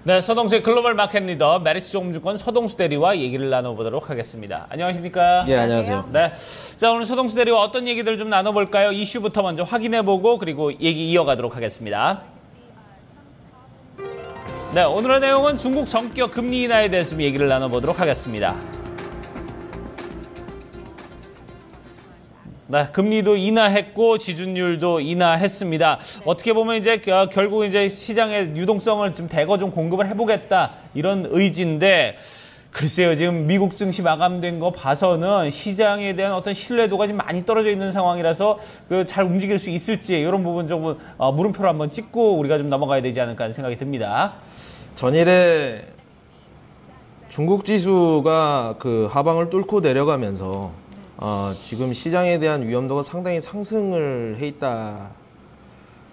네, 서동수의 글로벌 마켓 리더 메리츠증권 서동수 대리와 얘기를 나눠보도록 하겠습니다. 안녕하십니까? 네, 안녕하세요. 네, 자, 오늘 서동수 대리와 어떤 얘기들 좀 나눠볼까요? 이슈부터 먼저 확인해보고 그리고 얘기 이어가도록 하겠습니다. 네, 오늘의 내용은 중국 정기업 금리 인하에 대해서 좀 얘기를 나눠보도록 하겠습니다. 네, 금리도 인하했고 지준율도 인하했습니다. 어떻게 보면 이제 결국 이제 시장의 유동성을 좀 대거 좀 공급을 해보겠다 이런 의지인데, 글쎄요, 지금 미국 증시 마감된 거 봐서는 시장에 대한 어떤 신뢰도가 지금 많이 떨어져 있는 상황이라서 잘 움직일 수 있을지 이런 부분 좀 물음표를 한번 찍고 우리가 좀 넘어가야 되지 않을까 하는 생각이 듭니다. 전일에 중국 지수가 하방을 뚫고 내려가면서 지금 시장에 대한 위험도가 상당히 상승을 해 있다.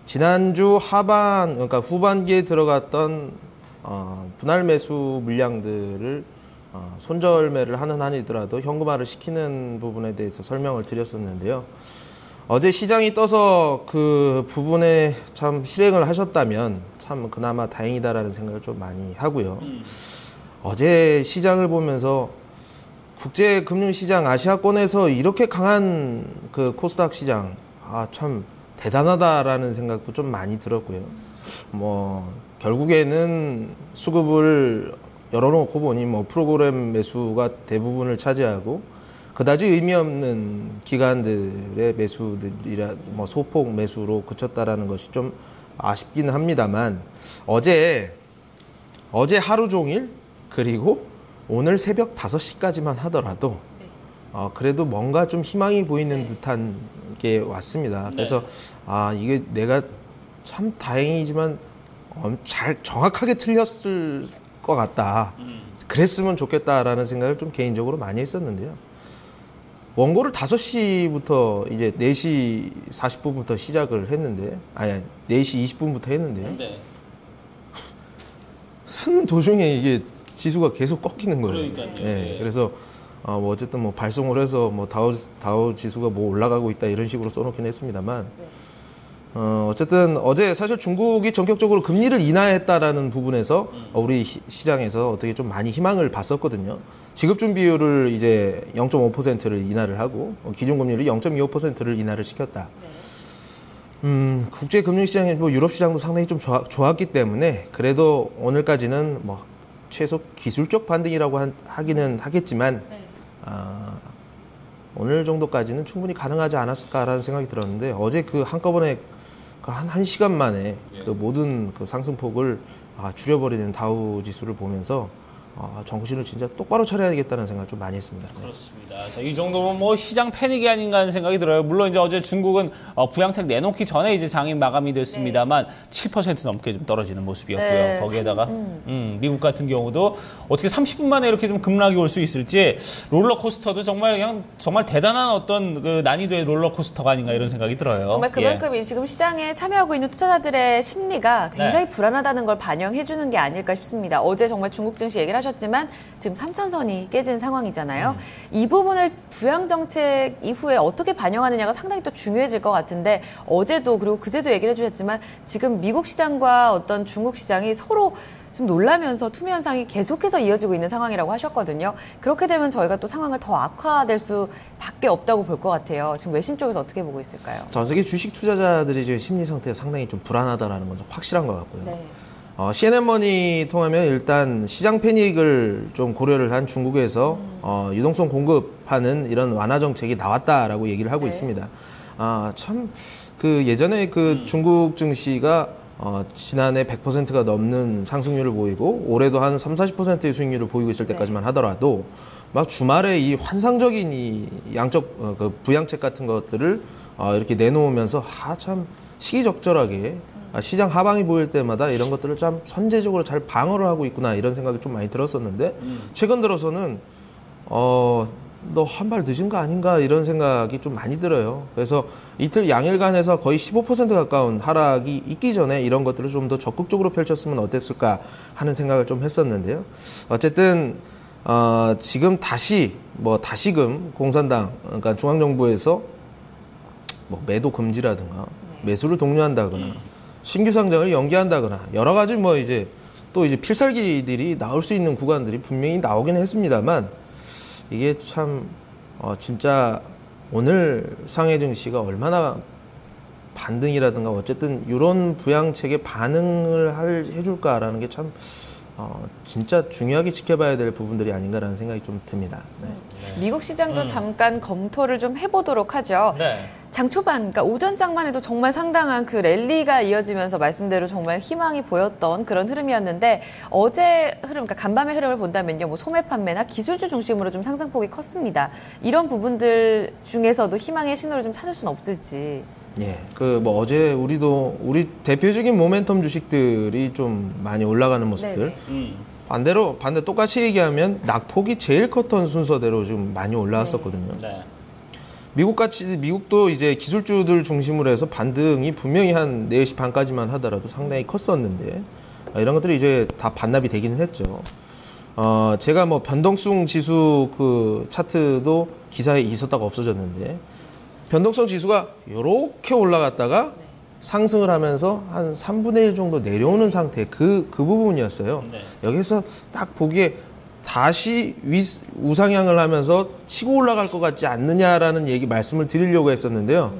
지난주 하반, 그러니까 후반기에 들어갔던 분할 매수 물량들을 손절매를 하는 한이더라도 현금화를 시키는 부분에 대해서 설명을 드렸었는데요. 어제 시장이 떠서 그 부분에 참 실행을 하셨다면 참 그나마 다행이다라는 생각을 좀 많이 하고요. 어제 시장을 보면서 국제금융시장 아시아권에서 이렇게 강한 코스닥 시장, 참 대단하다라는 생각도 좀 많이 들었고요. 결국에는 수급을 열어놓고 보니 프로그램 매수가 대부분을 차지하고 그다지 의미 없는 기관들의 매수들이라 소폭 매수로 그쳤다라는 것이 좀 아쉽긴 합니다만, 어제 하루 종일 그리고 오늘 새벽 5시까지만 하더라도 그래도 뭔가 좀 희망이 보이는 듯한 게 왔습니다. 그래서 이게 내가 참 다행이지만 정확하게 틀렸을 것 같다. 그랬으면 좋겠다라는 생각을 좀 개인적으로 많이 했었는데요. 원고를 5시부터 이제 4시 40분부터 시작을 했는데, 4시 20분부터 했는데요. 네. 쓰는 도중에 이게 지수가 계속 꺾이는 거예요. 그러니까요. 네. 그래서 어쨌든 발송을 해서 다우 지수가 올라가고 있다 이런 식으로 써놓긴 했습니다만, 어쨌든 어제 사실 중국이 전격적으로 금리를 인하했다라는 부분에서 우리 시장에서 어떻게 좀 많이 희망을 봤었거든요. 지급준 비율을 이제 0.5%를 인하를 하고 기준금리를 0.25%를 인하를 시켰다. 국제금융시장에 유럽 시장도 상당히 좀 좋았기 때문에 그래도 오늘까지는 최소 기술적 반등이라고 하기는 하겠지만 오늘 정도까지는 충분히 가능하지 않았을까라는 생각이 들었는데, 어제 한꺼번에 한 1시간 만에 모든 상승폭을 줄여버리는 다우 지수를 보면서 정신을 진짜 똑바로 차려야겠다는 생각을 좀 많이 했습니다. 그렇습니다. 자, 이 정도면 시장 패닉이 아닌가 하는 생각이 들어요. 물론 이제 어제 중국은 부양책 내놓기 전에 이제 장이 마감이 됐습니다만 7% 넘게 좀 떨어지는 모습이었고요. 네. 거기에다가 미국 같은 경우도 어떻게 30분 만에 이렇게 좀 급락이 올 수 있을지, 롤러코스터도 정말 대단한 어떤 난이도의 롤러코스터가 아닌가 이런 생각이 들어요. 정말 그만큼 지금 시장에 참여하고 있는 투자자들의 심리가 굉장히 불안하다는 걸 반영해 주는 게 아닐까 싶습니다. 어제 정말 중국 증시 얘기를 하셨지만 지금 3,000선이 깨진 상황이잖아요. 이 부분을 부양정책 이후에 어떻게 반영하느냐가 상당히 또 중요해질 것 같은데, 어제도 그리고 그제도 얘기를 해주셨지만 지금 미국 시장과 어떤 중국 시장이 서로 좀 놀라면서 투매 현상이 계속해서 이어지고 있는 상황이라고 하셨거든요. 그렇게 되면 저희가 또 상황을 더 악화될 수밖에 없다고 볼 것 같아요. 지금 외신 쪽에서 어떻게 보고 있을까요? 전 세계 주식 투자자들이 지금 심리 상태가 상당히 좀 불안하다라는 것은 확실한 것 같고요. 네. CNN머니 통하면 일단 시장 패닉을 좀 고려를 한 중국에서 유동성 공급하는 이런 완화 정책이 나왔다라고 얘기를 하고 있습니다. 참 예전에 중국 증시가 지난해 100%가 넘는 상승률을 보이고 올해도 한 30~40%의 수익률을 보이고 있을 때까지만 하더라도 주말에 이 환상적인 이 양적 부양책 같은 것들을 이렇게 내놓으면서 참 시기적절하게 시장 하방이 보일 때마다 이런 것들을 참 선제적으로 잘 방어를 하고 있구나 이런 생각이 좀 많이 들었었는데, 최근 들어서는 너 한 발 늦은 거 아닌가 이런 생각이 좀 많이 들어요. 그래서 이틀 양일간에서 거의 15% 가까운 하락이 있기 전에 이런 것들을 좀 더 적극적으로 펼쳤으면 어땠을까 하는 생각을 좀 했었는데요. 어쨌든 지금 다시금 공산당, 그러니까 중앙정부에서 매도 금지라든가 매수를 독려한다거나 신규 상장을 연기한다거나 여러 가지 뭐 이제 또 이제 필살기들이 나올 수 있는 구간들이 분명히 나오긴 했습니다만 이게 참 진짜 오늘 상해 증시가 얼마나 반등이라든가 어쨌든 이런 부양책에 반응을 해줄까라는 게 참 진짜 중요하게 지켜봐야 될 부분들이 아닌가라는 생각이 좀 듭니다. 네. 미국 시장도 잠깐 검토를 좀 해보도록 하죠. 네. 장 초반, 그러니까 오전장만 해도 정말 상당한 그 랠리가 이어지면서 말씀대로 정말 희망이 보였던 그런 흐름이었는데 어제 흐름, 그러니까 간밤의 흐름을 본다면요, 뭐 소매 판매나 기술주 중심으로 좀 상승폭이 컸습니다. 이런 부분들 중에서도 희망의 신호를 좀 찾을 수는 없을지. 예, 뭐 어제 우리 대표적인 모멘텀 주식들이 좀 많이 올라가는 모습들. 반대 똑같이 얘기하면 낙폭이 제일 컸던 순서대로 좀 많이 올라왔었거든요. 네. 미국도 이제 기술주들 중심으로 해서 반등이 분명히 한 4시 반까지만 하더라도 상당히 컸었는데 이런 것들이 이제 다 반납이 되기는 했죠. 제가 뭐 변동성 지수 그 차트도 기사에 있었다가 없어졌는데 변동성 지수가 이렇게 올라갔다가 상승을 하면서 한 3분의 1 정도 내려오는 상태 그 부분이었어요. 네. 여기서 딱 보기에 다시 우상향을 하면서 치고 올라갈 것 같지 않느냐라는 말씀을 드리려고 했었는데요.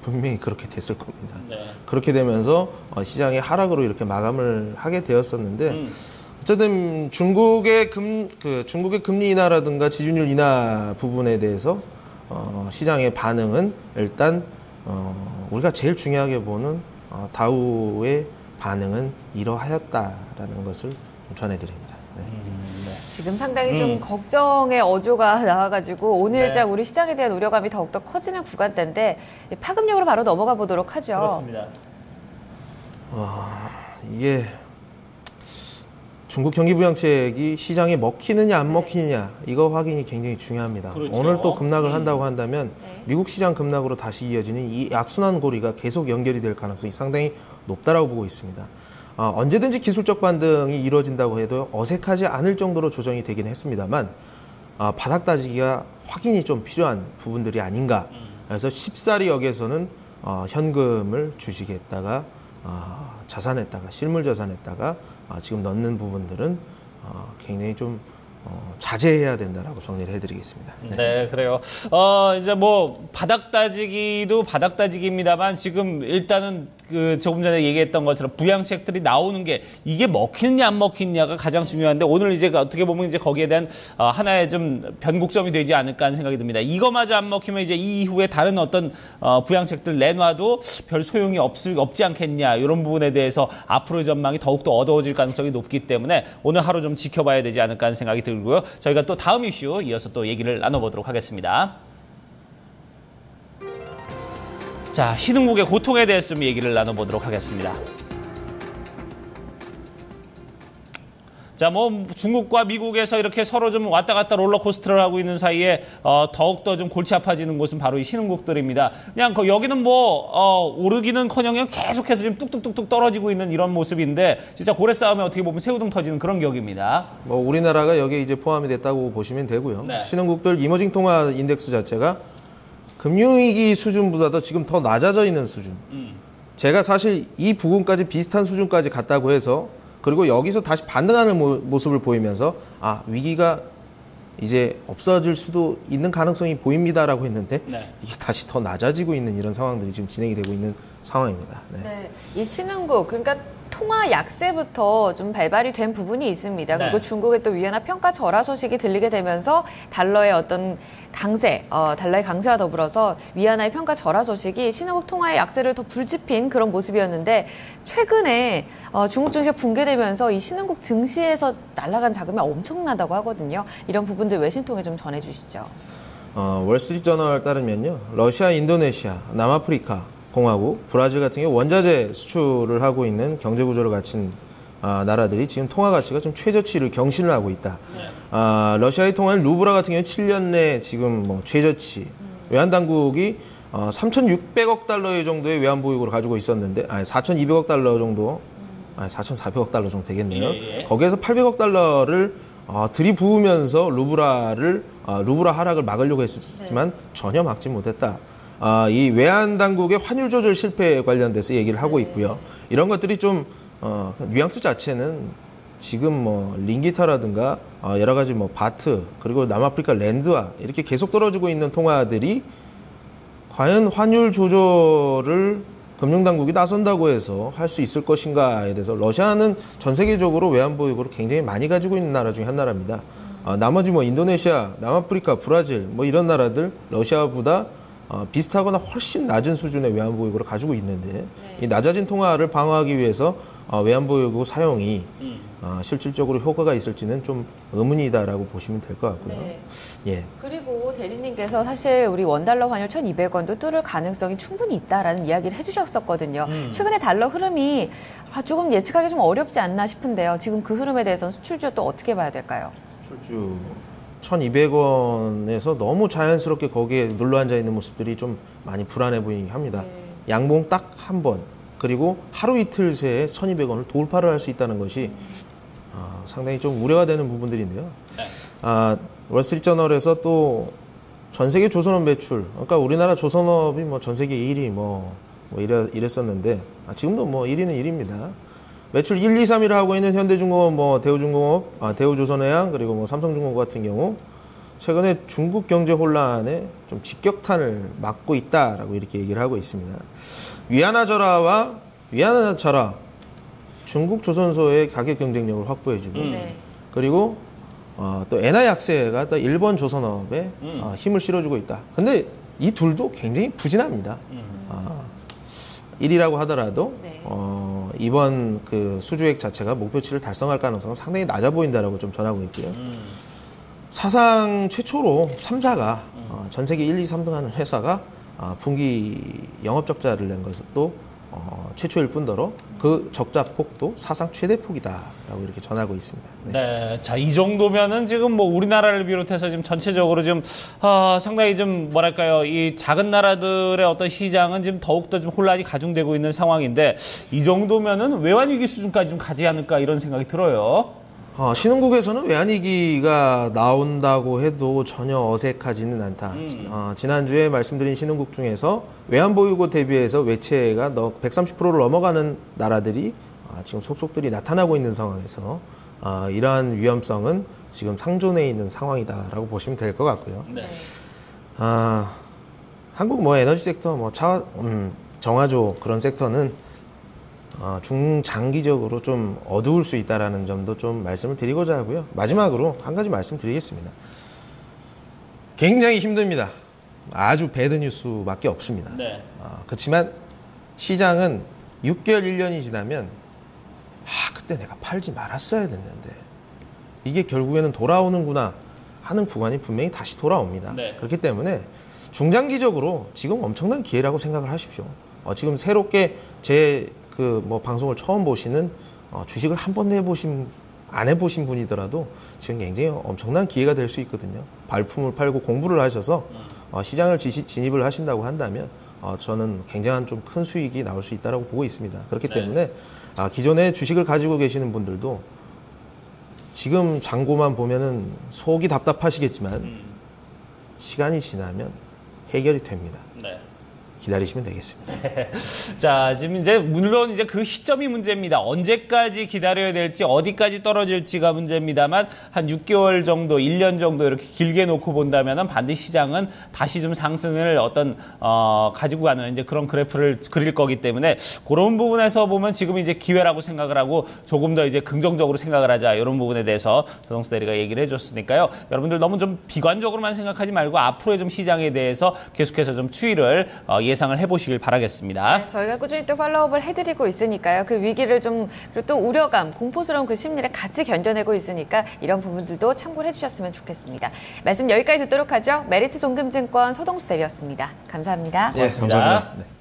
분명히 그렇게 됐을 겁니다. 네. 그렇게 되면서 시장의 하락으로 이렇게 마감을 하게 되었었는데 어쨌든 중국의 금리 인하라든가 지준율 인하 부분에 대해서 시장의 반응은 일단 우리가 제일 중요하게 보는 다우의 반응은 이러하였다라는 것을 전해드립니다. 네. 지금 상당히 좀 걱정의 어조가 나와가지고 오늘장 우리 시장에 대한 우려감이 더욱더 커지는 구간대인데 파급력으로 바로 넘어가 보도록 하죠. 그렇습니다. 이게 중국 경기부양책이 시장에 먹히느냐 안 먹히느냐 이거 확인이 굉장히 중요합니다. 그렇죠. 오늘 또 급락을 한다고 한다면 미국 시장 급락으로 다시 이어지는 이 악순환 고리가 계속 연결이 될 가능성이 상당히 높다라고 보고 있습니다. 언제든지 기술적 반등이 이루어진다고 해도 어색하지 않을 정도로 조정이 되긴 했습니다만 바닥 다지기가 확인이 좀 필요한 부분들이 아닌가. 그래서 쉽사리 여기에서는 현금을 주식에다가 자산에다가 실물 자산에다가 지금 넣는 부분들은 굉장히 좀 자제해야 된다라고 정리를 해드리겠습니다. 네, 그래요. 이제 뭐 바닥 따지기도 바닥 따지기입니다만 지금 일단은 그 조금 전에 얘기했던 것처럼 부양책들이 나오는 게 이게 먹히느냐 안 먹히느냐가 가장 중요한데 오늘 이제 어떻게 보면 이제 거기에 대한 하나의 좀 변곡점이 되지 않을까 하는 생각이 듭니다. 이거마저 안 먹히면 이제 이 이후에 다른 어떤 부양책들 내놔도 별 소용이 없지 않겠냐 이런 부분에 대해서 앞으로의 전망이 더욱더 어두워질 가능성이 높기 때문에 오늘 하루 좀 지켜봐야 되지 않을까 하는 생각이 들고요. 저희가 또 다음 이슈 이어서 또 얘기를 나눠보도록 하겠습니다. 자, 신흥국의 고통에 대해서 좀 얘기를 나눠보도록 하겠습니다. 자, 뭐 중국과 미국에서 이렇게 서로 좀 왔다 갔다 롤러코스터를 하고 있는 사이에 더욱더 좀 골치 아파지는 곳은 바로 이 신흥국들입니다. 그냥 여기는 뭐 오르기는커녕 계속해서 지금 뚝뚝뚝뚝 떨어지고 있는 이런 모습인데 진짜 고래 싸움에 어떻게 보면 새우등 터지는 그런 격입니다. 뭐 우리나라가 여기에 이제 포함이 됐다고 보시면 되고요. 네. 신흥국들 이머징 통화 인덱스 자체가 금융위기 수준보다도 지금 더 낮아져 있는 수준. 제가 사실 이 부분까지 비슷한 수준까지 갔다고 해서 그리고 여기서 다시 반등하는 모습을 보이면서 위기가 이제 없어질 수도 있는 가능성이 보입니다라고 했는데 이게 다시 더 낮아지고 있는 이런 상황들이 지금 진행이 되고 있는 상황입니다. 네. 이 신흥국, 그러니까 통화 약세부터 좀 발발이 된 부분이 있습니다. 그리고 중국의 또 위안화 평가 절하 소식이 들리게 되면서 달러의 어떤 달러의 강세와 더불어서 위안화의 평가 절하 소식이 신흥국 통화의 약세를 더 불지핀 그런 모습이었는데 최근에 중국 증시가 붕괴되면서 이 신흥국 증시에서 날아간 자금이 엄청나다고 하거든요. 이런 부분들 외신통에 좀 전해주시죠. 월스트리트저널 따르면요. 러시아, 인도네시아, 남아프리카 공화국, 브라질 같은 경우 원자재 수출을 하고 있는 경제 구조를 갖춘 나라들이 지금 통화 가치가 좀 최저치를 경신을 하고 있다. 러시아의 통화는 루브라 같은 경우 7년 내 지금 뭐 최저치. 외환 당국이 3,600억 달러의 정도의 외환 보유고를 가지고 있었는데, 4,200억 달러 정도, 4,400억 달러 정도 되겠네요. 거기에서 800억 달러를 들이부으면서 루브라 하락을 막으려고 했지만 전혀 막지 못했다. 이 외환 당국의 환율 조절 실패에 관련돼서 얘기를 하고 있고요. 이런 것들이 좀 뉘앙스 자체는 지금 뭐 링기타라든가 여러 가지 뭐 바트 그리고 남아프리카 랜드와 이렇게 계속 떨어지고 있는 통화들이 과연 환율 조절을 금융당국이 나선다고 해서 할 수 있을 것인가에 대해서 러시아는 전 세계적으로 외환보유고를 굉장히 많이 가지고 있는 나라 중에 한 나라입니다. 나머지 뭐 인도네시아, 남아프리카, 브라질 뭐 이런 나라들 러시아보다 비슷하거나 훨씬 낮은 수준의 외환보유고를 가지고 있는데 이 낮아진 통화를 방어하기 위해서 외환보유고 사용이 실질적으로 효과가 있을지는 좀 의문이다라고 보시면 될 것 같고요. 네. 예. 그리고 대리님께서 사실 우리 원달러 환율 1,200원도 뚫을 가능성이 충분히 있다라는 이야기를 해주셨었거든요. 최근에 달러 흐름이 조금 예측하기 좀 어렵지 않나 싶은데요. 지금 그 흐름에 대해서는 수출주 또 어떻게 봐야 될까요? 수출주 1,200원에서 너무 자연스럽게 거기에 눌러앉아 있는 모습들이 좀 많이 불안해 보이긴 합니다. 양봉 딱 한 번, 그리고 하루 이틀 새에 1,200원을 돌파를 할 수 있다는 것이 상당히 좀 우려가 되는 부분들인데요. 월스트리트저널에서 또 전 세계 조선업 매출, 그러니까 우리나라 조선업이 뭐 전 세계 1위 이랬었는데 지금도 뭐 1위는 1위입니다. 매출 1, 2, 3위를 하고 있는 현대중공업, 뭐 대우중공업, 대우조선해양 그리고 뭐 삼성중공업 같은 경우 최근에 중국 경제 혼란에 좀 직격탄을 맞고 있다라고 이렇게 얘기를 하고 있습니다. 위안화절하 중국 조선소의 가격 경쟁력을 확보해주고 그리고 또 엔화 약세가 또 일본 조선업에 힘을 실어주고 있다. 근데 이 둘도 굉장히 부진합니다. 1위라고 하더라도 이번 그 수주액 자체가 목표치를 달성할 가능성은 상당히 낮아 보인다라고 좀 전하고 있고요. 사상 최초로 3사가 전 세계 1, 2, 3등 하는 회사가 분기 영업적자를 낸 것도 최초일 뿐더러 그 적자 폭도 사상 최대 폭이다라고 이렇게 전하고 있습니다. 네, 자, 이 정도면은 지금 뭐 우리나라를 비롯해서 지금 전체적으로 좀 상당히 좀 뭐랄까요, 이 작은 나라들의 어떤 시장은 지금 더욱더 좀 혼란이 가중되고 있는 상황인데 이 정도면은 외환위기 수준까지 좀 가지 않을까 이런 생각이 들어요. 신흥국에서는 외환위기가 나온다고 해도 전혀 어색하지는 않다. 지난주에 말씀드린 신흥국 중에서 외환보유고 대비해서 외채가 130%를 넘어가는 나라들이 지금 속속들이 나타나고 있는 상황에서 이러한 위험성은 지금 상존해 있는 상황이다라고 보시면 될 것 같고요. 네. 한국 뭐 에너지 섹터, 뭐 정화조 그런 섹터는 중장기적으로 좀 어두울 수 있다라는 점도 좀 말씀을 드리고자 하고요. 마지막으로 한 가지 말씀드리겠습니다. 굉장히 힘듭니다. 아주 배드 뉴스밖에 없습니다. 네. 그렇지만 시장은 6개월, 1년이 지나면 그때 내가 팔지 말았어야 됐는데 이게 결국에는 돌아오는구나 하는 구간이 분명히 다시 돌아옵니다. 네. 그렇기 때문에 중장기적으로 지금 엄청난 기회라고 생각을 하십시오. 지금 새롭게 뭐 방송을 처음 보시는 주식을 한 번도 안 해보신 분이더라도 지금 굉장히 엄청난 기회가 될 수 있거든요. 발품을 팔고 공부를 하셔서 시장을 진입을 하신다고 한다면 저는 굉장한 좀 큰 수익이 나올 수 있다고 보고 있습니다. 그렇기 때문에 기존에 주식을 가지고 계시는 분들도 지금 잔고만 보면은 속이 답답하시겠지만 시간이 지나면 해결이 됩니다. 네. 기다리시면 되겠습니다. 자, 지금 이제 물론 이제 그 시점이 문제입니다. 언제까지 기다려야 될지 어디까지 떨어질지가 문제입니다만 한 6개월 정도, 1년 정도 이렇게 길게 놓고 본다면은 반드시 시장은 다시 좀 상승을 가지고 가는 이제 그런 그래프를 그릴 거기 때문에 그런 부분에서 보면 지금 이제 기회라고 생각을 하고 조금 더 이제 긍정적으로 생각을 하자 이런 부분에 대해서 조성수 대리가 얘기를 해줬으니까요. 여러분들 너무 좀 비관적으로만 생각하지 말고 앞으로의 좀 시장에 대해서 계속해서 좀 추이를 예상을 해보시길 바라겠습니다. 네, 저희가 꾸준히 또 팔로우업을 해드리고 있으니까요. 그 위기를 좀, 그리고 또 우려감, 공포스러운 그 심리를 같이 견뎌내고 있으니까 이런 부분들도 참고를 해주셨으면 좋겠습니다. 말씀 여기까지 듣도록 하죠. 메리츠 종금증권 서동수 대리였습니다. 감사합니다. 네, 감사합니다. 네.